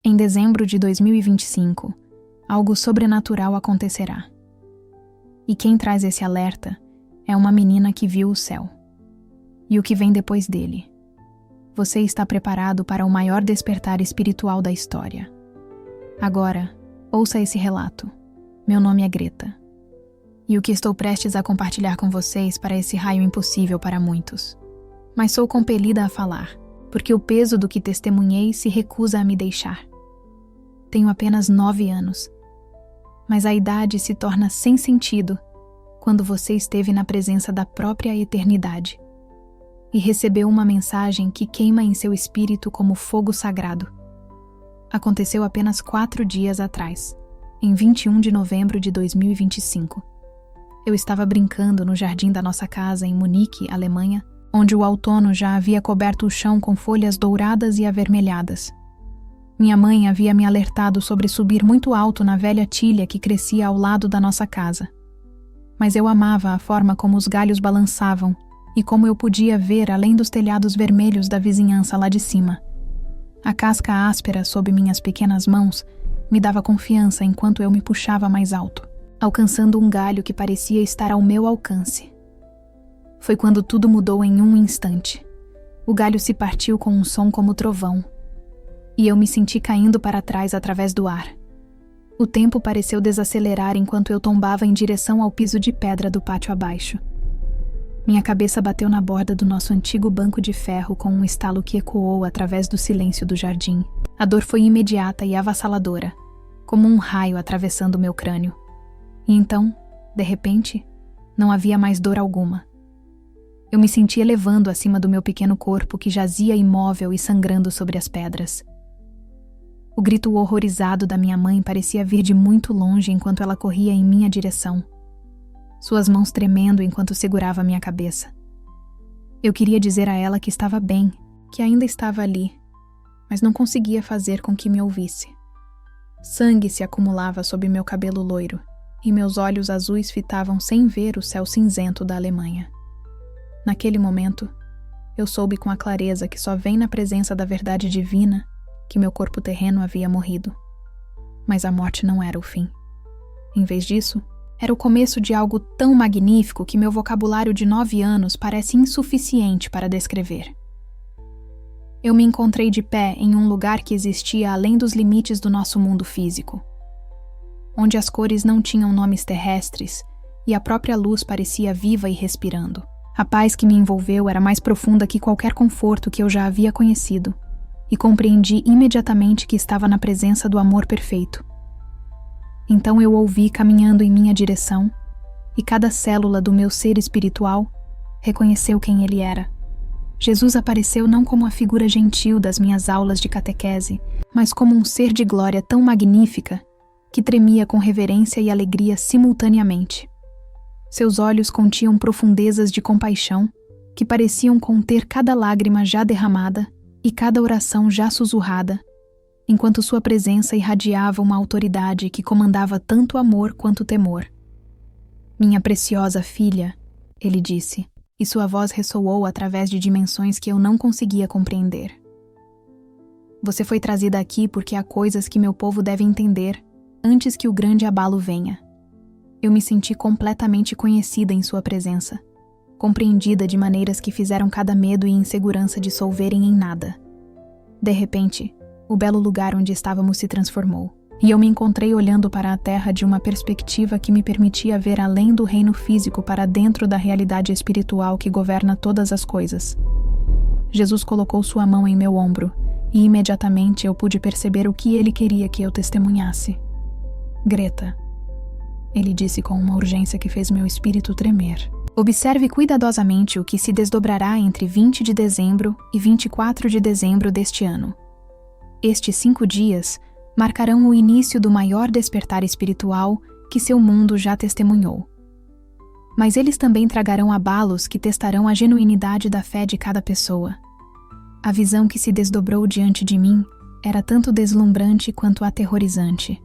Em dezembro de 2025, algo sobrenatural acontecerá. E quem traz esse alerta é uma menina que viu o céu. E o que vem depois dele. Você está preparado para o maior despertar espiritual da história. Agora, ouça esse relato. Meu nome é Greta. E o que estou prestes a compartilhar com vocês parece raio impossível para muitos. Mas sou compelida a falar, porque o peso do que testemunhei se recusa a me deixar. Tenho apenas 9 anos. Mas a idade se torna sem sentido quando você esteve na presença da própria eternidade e recebeu uma mensagem que queima em seu espírito como fogo sagrado. Aconteceu apenas 4 dias atrás, em 21 de novembro de 2025. Eu estava brincando no jardim da nossa casa em Munique, Alemanha, onde o outono já havia coberto o chão com folhas douradas e avermelhadas. Minha mãe havia me alertado sobre subir muito alto na velha tilha que crescia ao lado da nossa casa. Mas eu amava a forma como os galhos balançavam e como eu podia ver além dos telhados vermelhos da vizinhança lá de cima. A casca áspera sob minhas pequenas mãos me dava confiança enquanto eu me puxava mais alto, alcançando um galho que parecia estar ao meu alcance. Foi quando tudo mudou em um instante. O galho se partiu com um som como trovão, e eu me senti caindo para trás através do ar. O tempo pareceu desacelerar enquanto eu tombava em direção ao piso de pedra do pátio abaixo. Minha cabeça bateu na borda do nosso antigo banco de ferro com um estalo que ecoou através do silêncio do jardim. A dor foi imediata e avassaladora, como um raio atravessando meu crânio. E então, de repente, não havia mais dor alguma. Eu me senti elevando acima do meu pequeno corpo que jazia imóvel e sangrando sobre as pedras. O grito horrorizado da minha mãe parecia vir de muito longe enquanto ela corria em minha direção, suas mãos tremendo enquanto segurava minha cabeça. Eu queria dizer a ela que estava bem, que ainda estava ali, mas não conseguia fazer com que me ouvisse. Sangue se acumulava sob meu cabelo loiro, e meus olhos azuis fitavam sem ver o céu cinzento da Alemanha. Naquele momento, eu soube com a clareza que só vem na presença da verdade divina que meu corpo terreno havia morrido. Mas a morte não era o fim. Em vez disso, era o começo de algo tão magnífico que meu vocabulário de 9 anos parece insuficiente para descrever. Eu me encontrei de pé em um lugar que existia além dos limites do nosso mundo físico, onde as cores não tinham nomes terrestres e a própria luz parecia viva e respirando. A paz que me envolveu era mais profunda que qualquer conforto que eu já havia conhecido, e compreendi imediatamente que estava na presença do amor perfeito. Então eu ouvi caminhando em minha direção, e cada célula do meu ser espiritual reconheceu quem ele era. Jesus apareceu não como a figura gentil das minhas aulas de catequese, mas como um ser de glória tão magnífica que tremia com reverência e alegria simultaneamente. Seus olhos continham profundezas de compaixão que pareciam conter cada lágrima já derramada e cada oração já sussurrada, enquanto sua presença irradiava uma autoridade que comandava tanto amor quanto temor. Minha preciosa filha, ele disse, e sua voz ressoou através de dimensões que eu não conseguia compreender. Você foi trazida aqui porque há coisas que meu povo deve entender antes que o grande abalo venha. Eu me senti completamente conhecida em sua presença, compreendida de maneiras que fizeram cada medo e insegurança dissolverem em nada. De repente, o belo lugar onde estávamos se transformou, e eu me encontrei olhando para a terra de uma perspectiva que me permitia ver além do reino físico para dentro da realidade espiritual que governa todas as coisas. Jesus colocou sua mão em meu ombro, e imediatamente eu pude perceber o que ele queria que eu testemunhasse. Greta, ele disse com uma urgência que fez meu espírito tremer. Observe cuidadosamente o que se desdobrará entre 20 de dezembro e 24 de dezembro deste ano. Estes 5 dias marcarão o início do maior despertar espiritual que seu mundo já testemunhou. Mas eles também tragarão abalos que testarão a genuinidade da fé de cada pessoa. A visão que se desdobrou diante de mim era tanto deslumbrante quanto aterrorizante.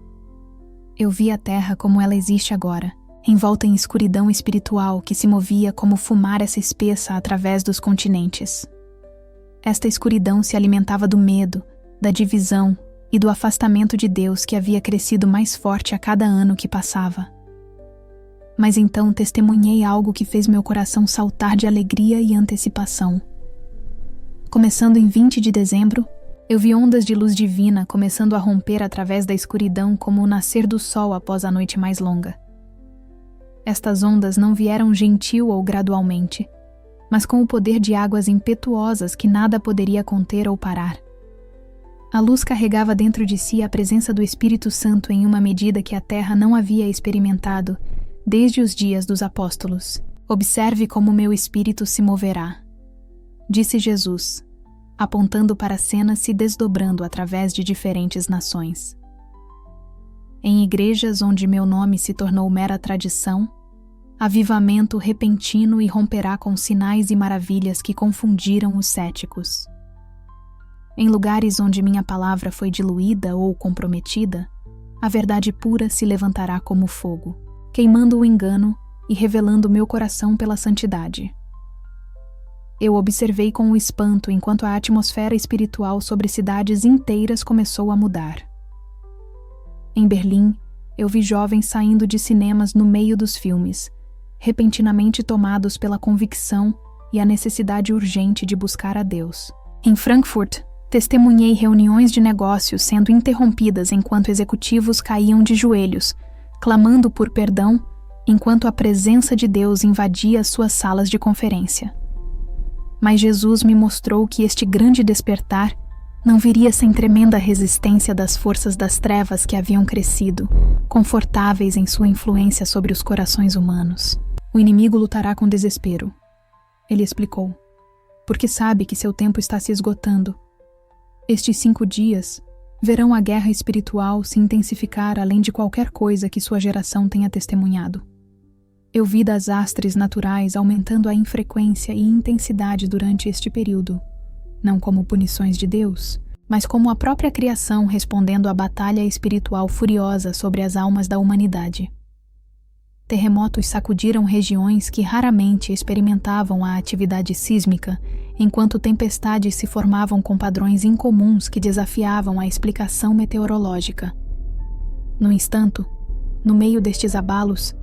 Eu vi a Terra como ela existe agora, envolta em escuridão espiritual que se movia como fumaça espessa através dos continentes. Esta escuridão se alimentava do medo, da divisão e do afastamento de Deus que havia crescido mais forte a cada ano que passava. Mas então testemunhei algo que fez meu coração saltar de alegria e antecipação. Começando em 20 de dezembro, eu vi ondas de luz divina começando a romper através da escuridão como o nascer do sol após a noite mais longa. Estas ondas não vieram gentil ou gradualmente, mas com o poder de águas impetuosas que nada poderia conter ou parar. A luz carregava dentro de si a presença do Espírito Santo em uma medida que a terra não havia experimentado desde os dias dos apóstolos. Observe como meu espírito se moverá, disse Jesus, apontando para a cena se desdobrando através de diferentes nações. Em igrejas onde meu nome se tornou mera tradição, avivamento repentino irromperá com sinais e maravilhas que confundiram os céticos. Em lugares onde minha palavra foi diluída ou comprometida, a verdade pura se levantará como fogo, queimando o engano e revelando meu coração pela santidade. Eu observei com espanto enquanto a atmosfera espiritual sobre cidades inteiras começou a mudar. Em Berlim, eu vi jovens saindo de cinemas no meio dos filmes, repentinamente tomados pela convicção e a necessidade urgente de buscar a Deus. Em Frankfurt, testemunhei reuniões de negócios sendo interrompidas enquanto executivos caíam de joelhos, clamando por perdão, enquanto a presença de Deus invadia suas salas de conferência. Mas Jesus me mostrou que este grande despertar não viria sem tremenda resistência das forças das trevas que haviam crescido, confortáveis em sua influência sobre os corações humanos. O inimigo lutará com desespero, ele explicou, porque sabe que seu tempo está se esgotando. Estes 5 dias verão a guerra espiritual se intensificar além de qualquer coisa que sua geração tenha testemunhado. Eu vi desastres naturais aumentando a infrequência e intensidade durante este período, não como punições de Deus, mas como a própria criação respondendo à batalha espiritual furiosa sobre as almas da humanidade. Terremotos sacudiram regiões que raramente experimentavam a atividade sísmica, enquanto tempestades se formavam com padrões incomuns que desafiavam a explicação meteorológica. No entanto, no meio destes abalos,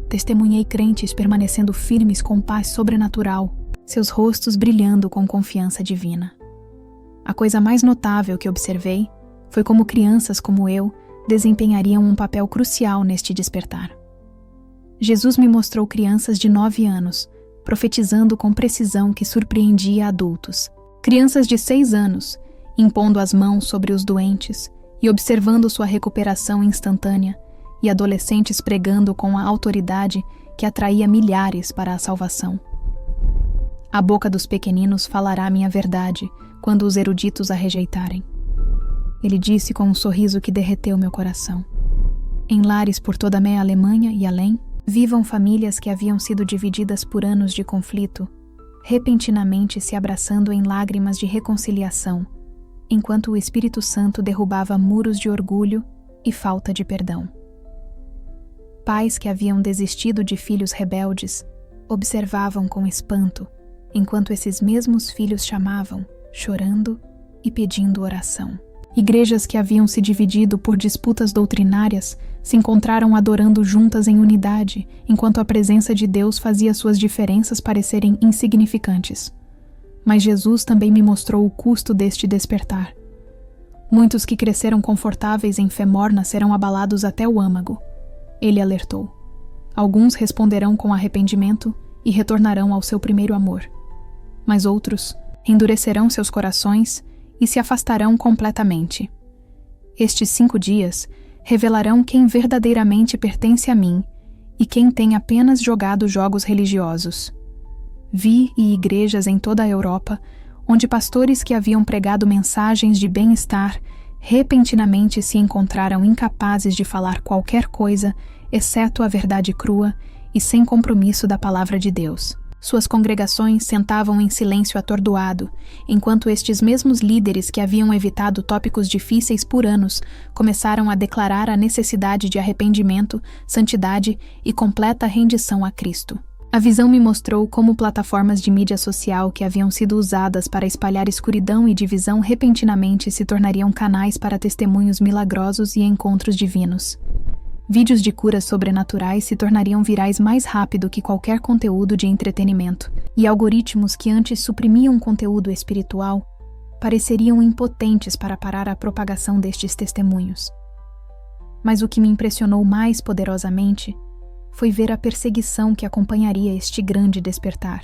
testemunhei crentes permanecendo firmes com paz sobrenatural, seus rostos brilhando com confiança divina. A coisa mais notável que observei foi como crianças como eu desempenhariam um papel crucial neste despertar. Jesus me mostrou crianças de 9 anos, profetizando com precisão que surpreendia adultos. Crianças de 6 anos, impondo as mãos sobre os doentes e observando sua recuperação instantânea, e adolescentes pregando com a autoridade que atraía milhares para a salvação. A boca dos pequeninos falará minha verdade quando os eruditos a rejeitarem. Ele disse com um sorriso que derreteu meu coração. Em lares por toda a meia Alemanha e além, vivam famílias que haviam sido divididas por anos de conflito, repentinamente se abraçando em lágrimas de reconciliação, enquanto o Espírito Santo derrubava muros de orgulho e falta de perdão. Pais que haviam desistido de filhos rebeldes observavam com espanto, enquanto esses mesmos filhos chamavam, chorando e pedindo oração. Igrejas que haviam se dividido por disputas doutrinárias se encontraram adorando juntas em unidade, enquanto a presença de Deus fazia suas diferenças parecerem insignificantes. Mas Jesus também me mostrou o custo deste despertar. Muitos que cresceram confortáveis em fé morna serão abalados até o âmago. Ele alertou. Alguns responderão com arrependimento e retornarão ao seu primeiro amor. Mas outros endurecerão seus corações e se afastarão completamente. Estes 5 dias revelarão quem verdadeiramente pertence a mim e quem tem apenas jogado jogos religiosos. Vi igrejas em toda a Europa, onde pastores que haviam pregado mensagens de bem-estar repentinamente se encontraram incapazes de falar qualquer coisa, exceto a verdade crua e sem compromisso da palavra de Deus. Suas congregações sentavam em silêncio atordoado, enquanto estes mesmos líderes que haviam evitado tópicos difíceis por anos começaram a declarar a necessidade de arrependimento, santidade e completa rendição a Cristo. A visão me mostrou como plataformas de mídia social que haviam sido usadas para espalhar escuridão e divisão repentinamente se tornariam canais para testemunhos milagrosos e encontros divinos. Vídeos de curas sobrenaturais se tornariam virais mais rápido que qualquer conteúdo de entretenimento, e algoritmos que antes suprimiam conteúdo espiritual pareceriam impotentes para parar a propagação destes testemunhos. Mas o que me impressionou mais poderosamente foi ver a perseguição que acompanharia este grande despertar.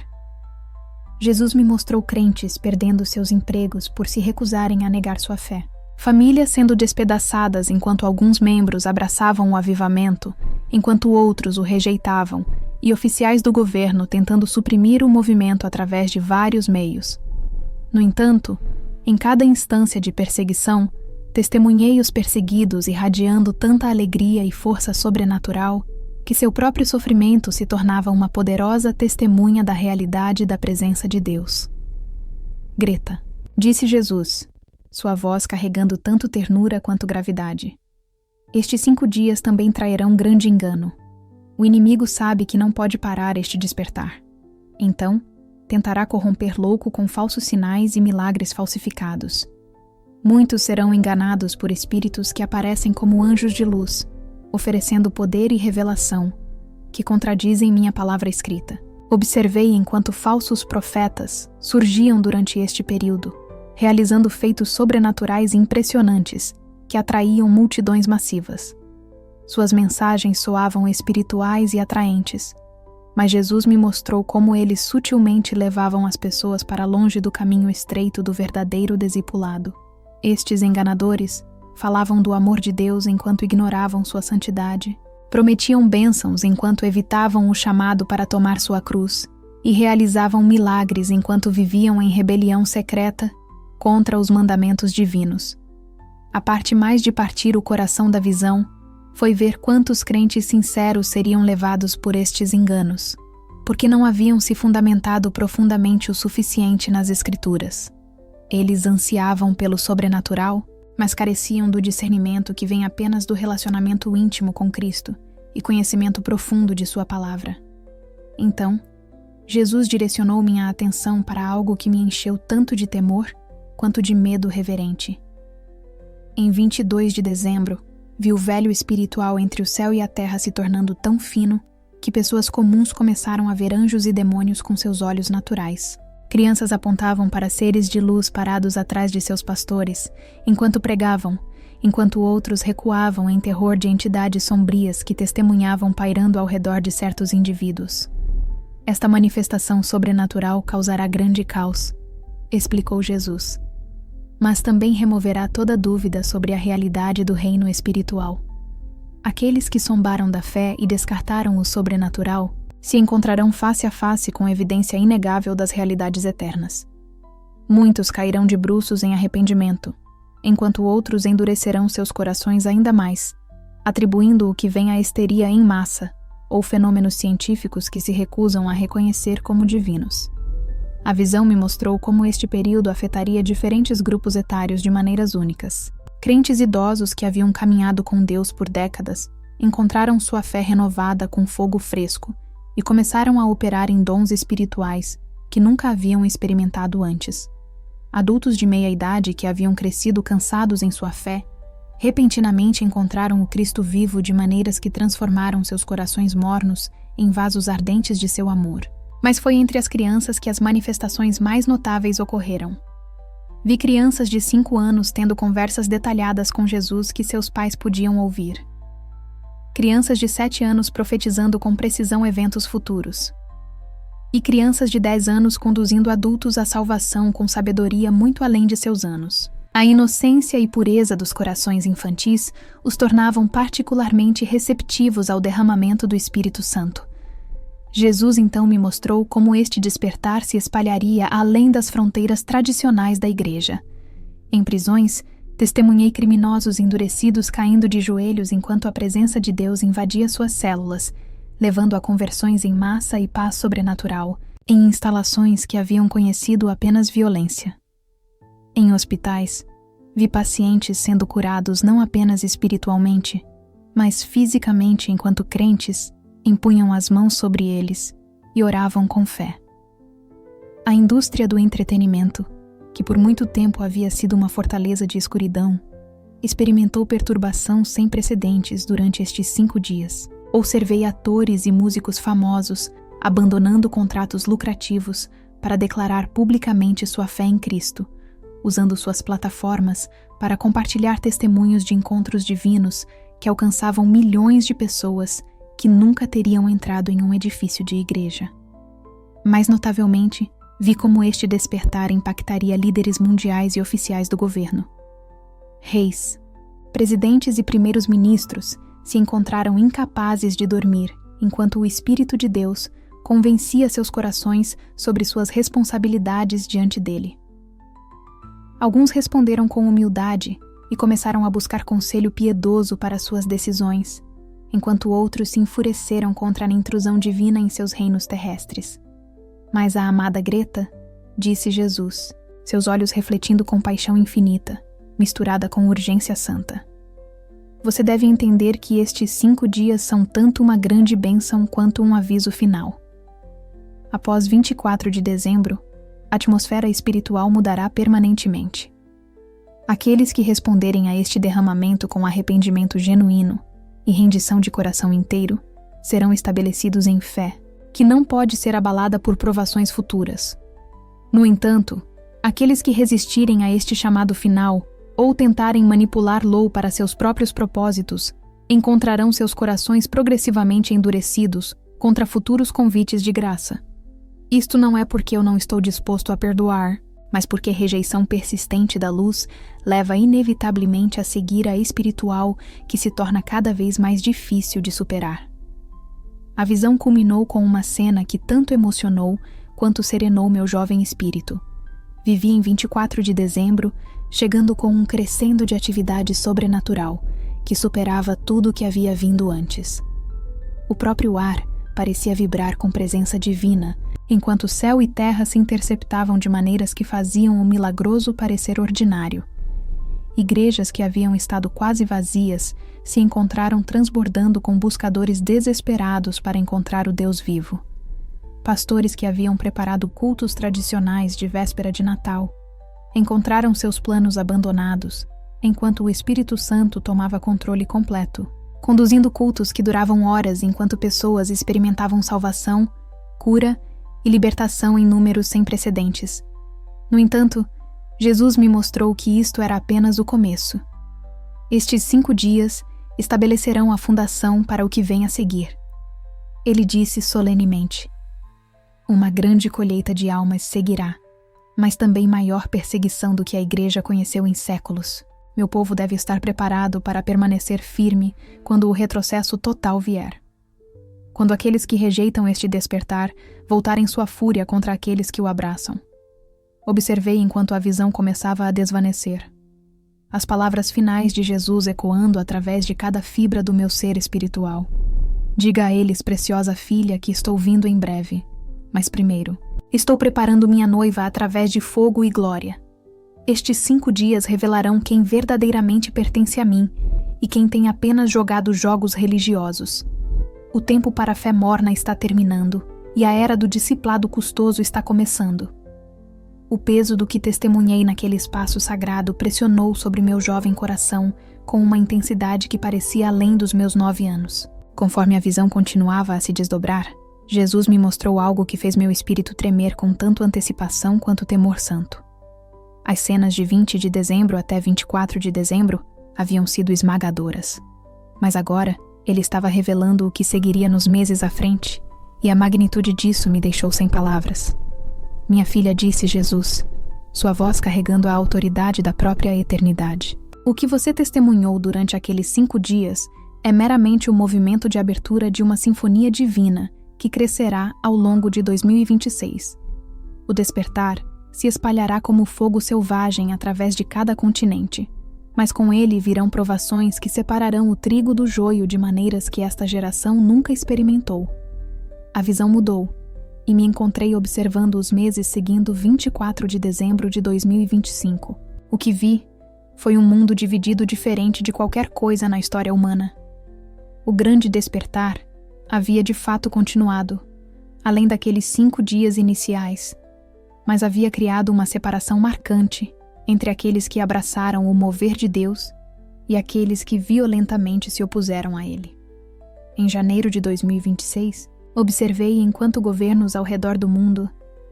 Jesus me mostrou crentes perdendo seus empregos por se recusarem a negar sua fé. Famílias sendo despedaçadas enquanto alguns membros abraçavam o avivamento, enquanto outros o rejeitavam, e oficiais do governo tentando suprimir o movimento através de vários meios. No entanto, em cada instância de perseguição, testemunhei os perseguidos irradiando tanta alegria e força sobrenatural que seu próprio sofrimento se tornava uma poderosa testemunha da realidade da presença de Deus. Greta, disse Jesus, sua voz carregando tanto ternura quanto gravidade. Estes 5 dias também trairão grande engano. O inimigo sabe que não pode parar este despertar. Então, tentará corromper louco com falsos sinais e milagres falsificados. Muitos serão enganados por espíritos que aparecem como anjos de luz, oferecendo poder e revelação, que contradizem minha palavra escrita. Observei enquanto falsos profetas surgiam durante este período, realizando feitos sobrenaturais impressionantes que atraíam multidões massivas. Suas mensagens soavam espirituais e atraentes, mas Jesus me mostrou como eles sutilmente levavam as pessoas para longe do caminho estreito do verdadeiro discipulado. Estes enganadores falavam do amor de Deus enquanto ignoravam sua santidade, prometiam bênçãos enquanto evitavam o chamado para tomar sua cruz, e realizavam milagres enquanto viviam em rebelião secreta contra os mandamentos divinos. A parte mais de partir o coração da visão foi ver quantos crentes sinceros seriam levados por estes enganos, porque não haviam se fundamentado profundamente o suficiente nas Escrituras. Eles ansiavam pelo sobrenatural, mas careciam do discernimento que vem apenas do relacionamento íntimo com Cristo e conhecimento profundo de sua palavra. Então, Jesus direcionou minha atenção para algo que me encheu tanto de temor quanto de medo reverente. Em 22 de dezembro, vi o velho espiritual entre o céu e a terra se tornando tão fino que pessoas comuns começaram a ver anjos e demônios com seus olhos naturais. Crianças apontavam para seres de luz parados atrás de seus pastores, enquanto pregavam, enquanto outros recuavam em terror de entidades sombrias que testemunhavam pairando ao redor de certos indivíduos. Esta manifestação sobrenatural causará grande caos, explicou Jesus, mas também removerá toda dúvida sobre a realidade do reino espiritual. Aqueles que zombaram da fé e descartaram o sobrenatural se encontrarão face a face com evidência inegável das realidades eternas. Muitos cairão de bruços em arrependimento, enquanto outros endurecerão seus corações ainda mais, atribuindo o que vem à histeria em massa ou fenômenos científicos que se recusam a reconhecer como divinos. A visão me mostrou como este período afetaria diferentes grupos etários de maneiras únicas. Crentes idosos que haviam caminhado com Deus por décadas encontraram sua fé renovada com fogo fresco e começaram a operar em dons espirituais que nunca haviam experimentado antes. Adultos de meia-idade que haviam crescido cansados em sua fé, repentinamente encontraram o Cristo vivo de maneiras que transformaram seus corações mornos em vasos ardentes de seu amor. Mas foi entre as crianças que as manifestações mais notáveis ocorreram. Vi crianças de 5 anos tendo conversas detalhadas com Jesus que seus pais podiam ouvir. Crianças de 7 anos profetizando com precisão eventos futuros. E crianças de 10 anos conduzindo adultos à salvação com sabedoria muito além de seus anos. A inocência e pureza dos corações infantis os tornavam particularmente receptivos ao derramamento do Espírito Santo. Jesus então me mostrou como este despertar se espalharia além das fronteiras tradicionais da igreja. Em prisões, testemunhei criminosos endurecidos caindo de joelhos enquanto a presença de Deus invadia suas células, levando a conversões em massa e paz sobrenatural, em instalações que haviam conhecido apenas violência. Em hospitais, vi pacientes sendo curados não apenas espiritualmente, mas fisicamente enquanto crentes impunham as mãos sobre eles e oravam com fé. A indústria do entretenimento, que por muito tempo havia sido uma fortaleza de escuridão, experimentou perturbação sem precedentes durante estes 5 dias. Observei atores e músicos famosos abandonando contratos lucrativos para declarar publicamente sua fé em Cristo, usando suas plataformas para compartilhar testemunhos de encontros divinos que alcançavam milhões de pessoas que nunca teriam entrado em um edifício de igreja. Mais notavelmente, vi como este despertar impactaria líderes mundiais e oficiais do governo. Reis, presidentes e primeiros ministros se encontraram incapazes de dormir enquanto o Espírito de Deus convencia seus corações sobre suas responsabilidades diante dele. Alguns responderam com humildade e começaram a buscar conselho piedoso para suas decisões, enquanto outros se enfureceram contra a intrusão divina em seus reinos terrestres. Mas a amada Greta, disse Jesus, seus olhos refletindo compaixão infinita, misturada com urgência santa. Você deve entender que estes 5 dias são tanto uma grande bênção quanto um aviso final. Após 24 de dezembro, a atmosfera espiritual mudará permanentemente. Aqueles que responderem a este derramamento com arrependimento genuíno e rendição de coração inteiro serão estabelecidos em fé, que não pode ser abalada por provações futuras. No entanto, aqueles que resistirem a este chamado final ou tentarem manipular-lo para seus próprios propósitos, encontrarão seus corações progressivamente endurecidos contra futuros convites de graça. Isto não é porque eu não estou disposto a perdoar, mas porque rejeição persistente da luz leva inevitavelmente a seguir a espiritual que se torna cada vez mais difícil de superar. A visão culminou com uma cena que tanto emocionou quanto serenou meu jovem espírito. Vivi em 24 de dezembro, chegando com um crescendo de atividade sobrenatural, que superava tudo o que havia vindo antes. O próprio ar parecia vibrar com presença divina, enquanto céu e terra se interceptavam de maneiras que faziam o milagroso parecer ordinário. Igrejas que haviam estado quase vazias se encontraram transbordando com buscadores desesperados para encontrar o Deus vivo. Pastores que haviam preparado cultos tradicionais de véspera de Natal encontraram seus planos abandonados, enquanto o Espírito Santo tomava controle completo, conduzindo cultos que duravam horas enquanto pessoas experimentavam salvação, cura e libertação em números sem precedentes. No entanto, Jesus me mostrou que isto era apenas o começo. Estes 5 dias estabelecerão a fundação para o que vem a seguir. Ele disse solenemente: uma grande colheita de almas seguirá, mas também maior perseguição do que a igreja conheceu em séculos. Meu povo deve estar preparado para permanecer firme quando o retrocesso total vier. Quando aqueles que rejeitam este despertar voltarem sua fúria contra aqueles que o abraçam. Observei enquanto a visão começava a desvanecer. As palavras finais de Jesus ecoando através de cada fibra do meu ser espiritual. Diga a eles, preciosa filha, que estou vindo em breve. Mas primeiro, estou preparando minha noiva através de fogo e glória. Estes 5 dias revelarão quem verdadeiramente pertence a mim e quem tem apenas jogado jogos religiosos. O tempo para a fé morna está terminando e a era do discipulado custoso está começando. O peso do que testemunhei naquele espaço sagrado pressionou sobre meu jovem coração com uma intensidade que parecia além dos meus 9 anos. Conforme a visão continuava a se desdobrar, Jesus me mostrou algo que fez meu espírito tremer com tanto antecipação quanto temor santo. As cenas de 20 de dezembro até 24 de dezembro haviam sido esmagadoras. Mas agora, ele estava revelando o que seguiria nos meses à frente, e a magnitude disso me deixou sem palavras. Minha filha, disse Jesus, sua voz carregando a autoridade da própria eternidade. O que você testemunhou durante aqueles 5 dias é meramente o movimento de abertura de uma sinfonia divina que crescerá ao longo de 2026. O despertar se espalhará como fogo selvagem através de cada continente, mas com ele virão provações que separarão o trigo do joio de maneiras que esta geração nunca experimentou. A visão mudou, e me encontrei observando os meses seguindo 24 de dezembro de 2025. O que vi foi um mundo dividido diferente de qualquer coisa na história humana. O grande despertar havia de fato continuado, além daqueles 5 dias iniciais, mas havia criado uma separação marcante entre aqueles que abraçaram o mover de Deus e aqueles que violentamente se opuseram a ele. Em janeiro de 2026, observei enquanto governos ao redor do mundo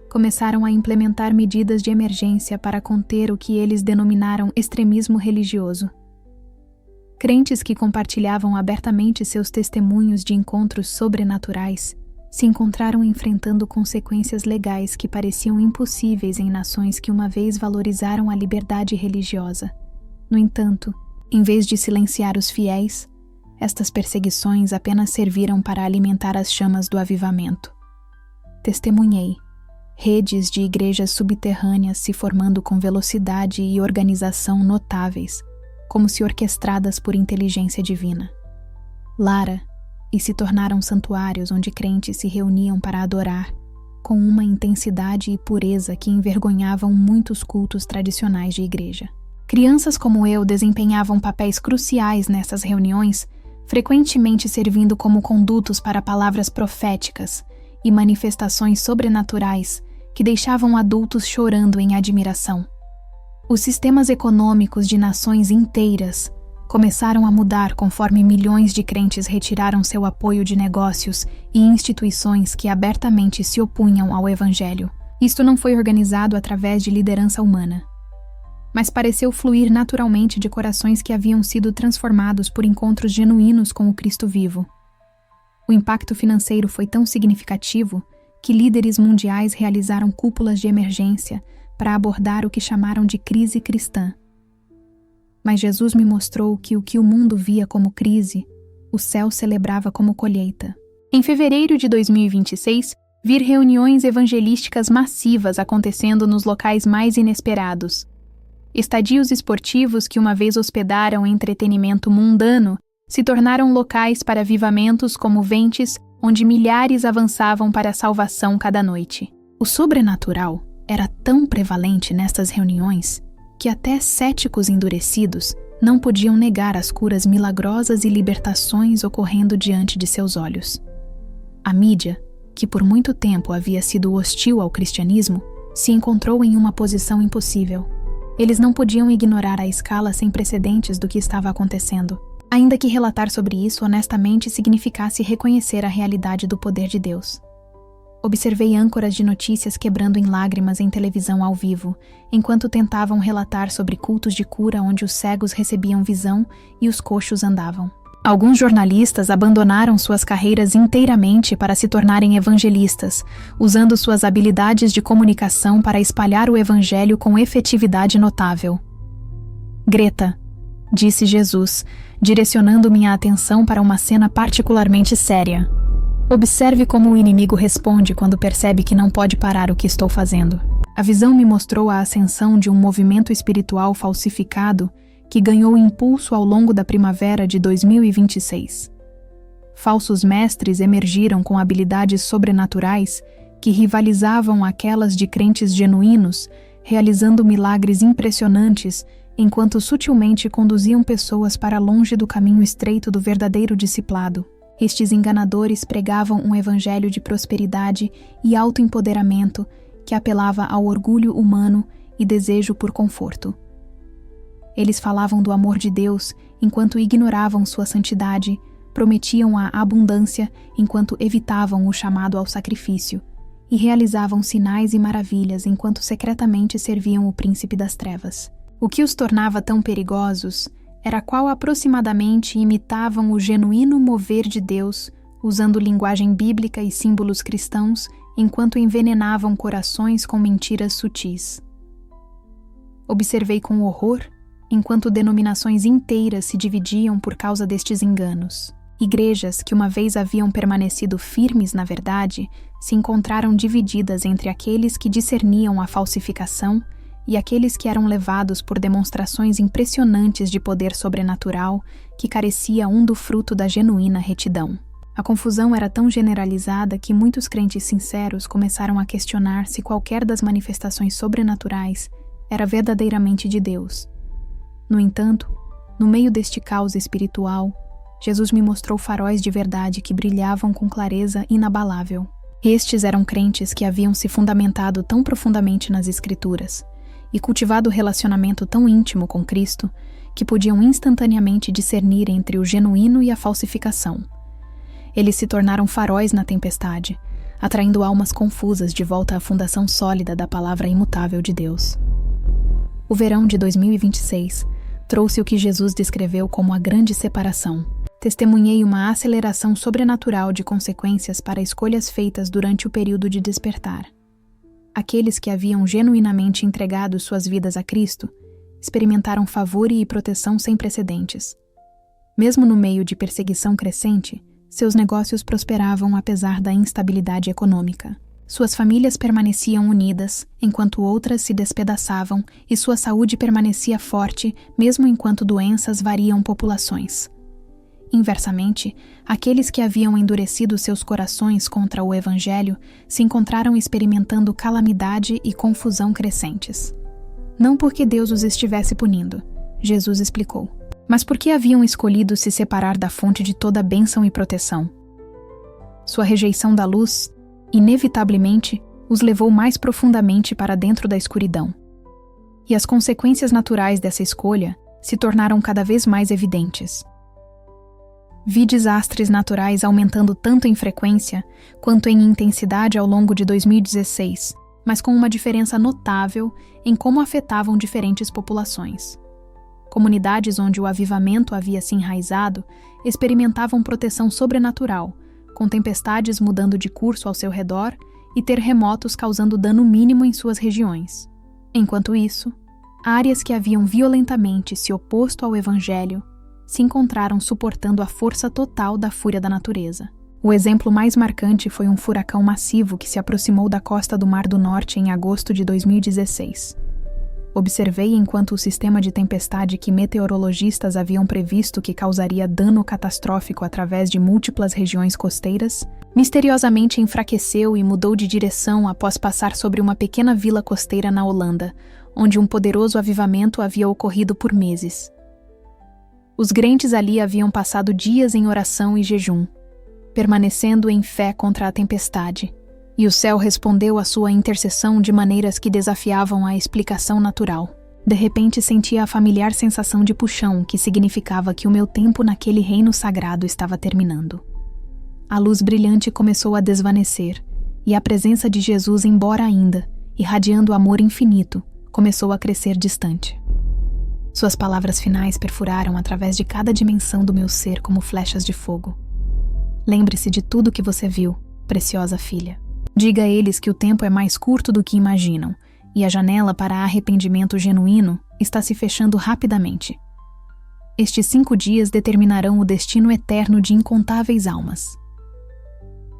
começaram a implementar medidas de emergência para conter o que eles denominaram extremismo religioso. Crentes que compartilhavam abertamente seus testemunhos de encontros sobrenaturais se encontraram enfrentando consequências legais que pareciam impossíveis em nações que uma vez valorizaram a liberdade religiosa. No entanto, em vez de silenciar os fiéis, estas perseguições apenas serviram para alimentar as chamas do avivamento. Testemunhei redes de igrejas subterrâneas se formando com velocidade e organização notáveis, como se orquestradas por inteligência divina. Lara, e se tornaram santuários onde crentes se reuniam para adorar, com uma intensidade e pureza que envergonhavam muitos cultos tradicionais de igreja. Crianças como eu desempenhavam papéis cruciais nessas reuniões, frequentemente servindo como condutos para palavras proféticas e manifestações sobrenaturais que deixavam adultos chorando em admiração. Os sistemas econômicos de nações inteiras começaram a mudar conforme milhões de crentes retiraram seu apoio de negócios e instituições que abertamente se opunham ao Evangelho. Isto não foi organizado através de liderança humana, mas pareceu fluir naturalmente de corações que haviam sido transformados por encontros genuínos com o Cristo vivo. O impacto financeiro foi tão significativo que líderes mundiais realizaram cúpulas de emergência para abordar o que chamaram de crise cristã. Mas Jesus me mostrou que o que o mundo via como crise, o céu celebrava como colheita. Em fevereiro de 2026, vi reuniões evangelísticas massivas acontecendo nos locais mais inesperados. Estadios esportivos que uma vez hospedaram entretenimento mundano se tornaram locais para avivamentos comoventes onde milhares avançavam para a salvação cada noite. O sobrenatural era tão prevalente nestas reuniões que até céticos endurecidos não podiam negar as curas milagrosas e libertações ocorrendo diante de seus olhos. A mídia, que por muito tempo havia sido hostil ao cristianismo, se encontrou em uma posição impossível. Eles não podiam ignorar a escala sem precedentes do que estava acontecendo, ainda que relatar sobre isso honestamente significasse reconhecer a realidade do poder de Deus. Observei âncoras de notícias quebrando em lágrimas em televisão ao vivo, enquanto tentavam relatar sobre cultos de cura onde os cegos recebiam visão e os coxos andavam. Alguns jornalistas abandonaram suas carreiras inteiramente para se tornarem evangelistas, usando suas habilidades de comunicação para espalhar o evangelho com efetividade notável. Greta, disse Jesus, direcionando minha atenção para uma cena particularmente séria. Observe como o inimigo responde quando percebe que não pode parar o que estou fazendo. A visão me mostrou a ascensão de um movimento espiritual falsificado que ganhou impulso ao longo da primavera de 2026. Falsos mestres emergiram com habilidades sobrenaturais que rivalizavam aquelas de crentes genuínos, realizando milagres impressionantes enquanto sutilmente conduziam pessoas para longe do caminho estreito do verdadeiro discipulado. Estes enganadores pregavam um evangelho de prosperidade e autoempoderamento que apelava ao orgulho humano e desejo por conforto. Eles falavam do amor de Deus enquanto ignoravam sua santidade, prometiam a abundância enquanto evitavam o chamado ao sacrifício, e realizavam sinais e maravilhas enquanto secretamente serviam o príncipe das trevas. O que os tornava tão perigosos era qual aproximadamente imitavam o genuíno mover de Deus, usando linguagem bíblica e símbolos cristãos, enquanto envenenavam corações com mentiras sutis. Observei com horror enquanto denominações inteiras se dividiam por causa destes enganos. Igrejas que uma vez haviam permanecido firmes na verdade, se encontraram divididas entre aqueles que discerniam a falsificação e aqueles que eram levados por demonstrações impressionantes de poder sobrenatural que carecia do fruto da genuína retidão. A confusão era tão generalizada que muitos crentes sinceros começaram a questionar se qualquer das manifestações sobrenaturais era verdadeiramente de Deus. No entanto, no meio deste caos espiritual, Jesus me mostrou faróis de verdade que brilhavam com clareza inabalável. Estes eram crentes que haviam se fundamentado tão profundamente nas Escrituras e cultivado relacionamento tão íntimo com Cristo que podiam instantaneamente discernir entre o genuíno e a falsificação. Eles se tornaram faróis na tempestade, atraindo almas confusas de volta à fundação sólida da palavra imutável de Deus. O verão de 2026 trouxe o que Jesus descreveu como a grande separação. Testemunhei uma aceleração sobrenatural de consequências para escolhas feitas durante o período de despertar. Aqueles que haviam genuinamente entregado suas vidas a Cristo experimentaram favor e proteção sem precedentes. Mesmo no meio de perseguição crescente, seus negócios prosperavam apesar da instabilidade econômica. Suas famílias permaneciam unidas, enquanto outras se despedaçavam, e sua saúde permanecia forte, mesmo enquanto doenças variam populações. Inversamente, aqueles que haviam endurecido seus corações contra o Evangelho se encontraram experimentando calamidade e confusão crescentes. Não porque Deus os estivesse punindo, Jesus explicou, mas porque haviam escolhido se separar da fonte de toda bênção e proteção. Sua rejeição da luz, inevitavelmente, os levou mais profundamente para dentro da escuridão. E as consequências naturais dessa escolha se tornaram cada vez mais evidentes. Vi desastres naturais aumentando tanto em frequência quanto em intensidade ao longo de 2016, mas com uma diferença notável em como afetavam diferentes populações. Comunidades onde o avivamento havia se enraizado experimentavam proteção sobrenatural, com tempestades mudando de curso ao seu redor e terremotos causando dano mínimo em suas regiões. Enquanto isso, áreas que haviam violentamente se oposto ao Evangelho se encontraram suportando a força total da fúria da natureza. O exemplo mais marcante foi um furacão massivo que se aproximou da costa do Mar do Norte em agosto de 2016. Observei enquanto o sistema de tempestade que meteorologistas haviam previsto que causaria dano catastrófico através de múltiplas regiões costeiras, misteriosamente enfraqueceu e mudou de direção após passar sobre uma pequena vila costeira na Holanda, onde um poderoso avivamento havia ocorrido por meses. Os crentes ali haviam passado dias em oração e jejum, permanecendo em fé contra a tempestade, e o céu respondeu à sua intercessão de maneiras que desafiavam a explicação natural. De repente sentia a familiar sensação de puxão, que significava que o meu tempo naquele reino sagrado estava terminando. A luz brilhante começou a desvanecer, e a presença de Jesus, embora ainda, irradiando amor infinito, começou a crescer distante. Suas palavras finais perfuraram através de cada dimensão do meu ser como flechas de fogo. Lembre-se de tudo que você viu, preciosa filha. Diga a eles que o tempo é mais curto do que imaginam, e a janela para arrependimento genuíno está se fechando rapidamente. Estes 5 dias determinarão o destino eterno de incontáveis almas.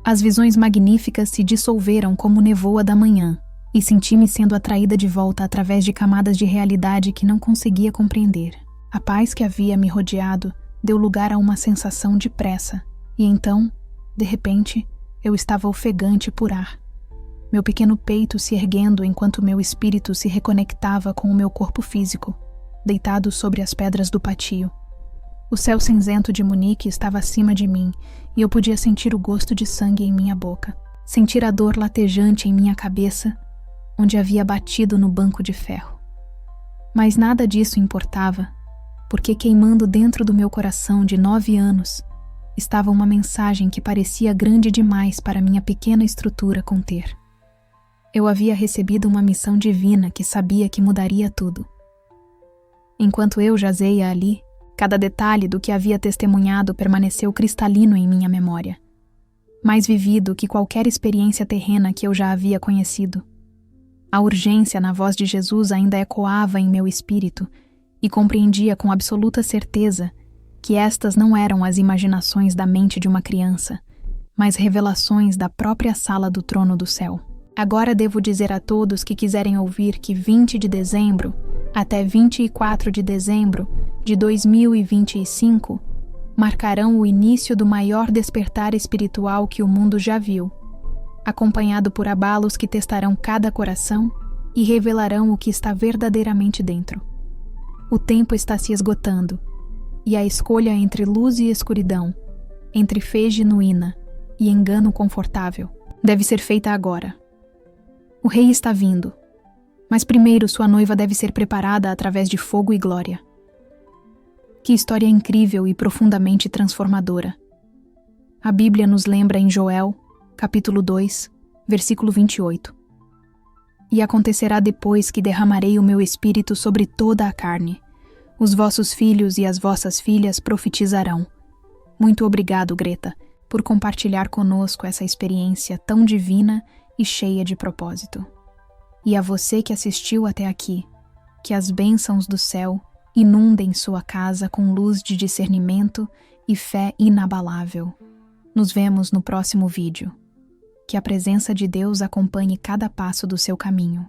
As visões magníficas se dissolveram como nevoa da manhã, e senti-me sendo atraída de volta através de camadas de realidade que não conseguia compreender. A paz que havia me rodeado deu lugar a uma sensação de pressa, e então, de repente, eu estava ofegante por ar. Meu pequeno peito se erguendo enquanto meu espírito se reconectava com o meu corpo físico, deitado sobre as pedras do pátio. O céu cinzento de Munique estava acima de mim, e eu podia sentir o gosto de sangue em minha boca, sentir a dor latejante em minha cabeça, onde havia batido no banco de ferro. Mas nada disso importava, porque queimando dentro do meu coração de 9 anos, estava uma mensagem que parecia grande demais para minha pequena estrutura conter. Eu havia recebido uma missão divina que sabia que mudaria tudo. Enquanto eu jazeia ali, cada detalhe do que havia testemunhado permaneceu cristalino em minha memória, mais vivido que qualquer experiência terrena que eu já havia conhecido. A urgência na voz de Jesus ainda ecoava em meu espírito e compreendia com absoluta certeza que estas não eram as imaginações da mente de uma criança, mas revelações da própria sala do trono do céu. Agora devo dizer a todos que quiserem ouvir que 20 de dezembro até 24 de dezembro de 2025 marcarão o início do maior despertar espiritual que o mundo já viu, acompanhado por abalos que testarão cada coração e revelarão o que está verdadeiramente dentro. O tempo está se esgotando, e a escolha entre luz e escuridão, entre fé genuína e engano confortável, deve ser feita agora. O rei está vindo, mas primeiro sua noiva deve ser preparada através de fogo e glória. Que história incrível e profundamente transformadora. A Bíblia nos lembra em Joel, capítulo 2, versículo 28. E acontecerá depois que derramarei o meu espírito sobre toda a carne. Os vossos filhos e as vossas filhas profetizarão. Muito obrigado, Greta, por compartilhar conosco essa experiência tão divina e cheia de propósito. E a você que assistiu até aqui, que as bênçãos do céu inundem sua casa com luz de discernimento e fé inabalável. Nos vemos no próximo vídeo. Que a presença de Deus acompanhe cada passo do seu caminho.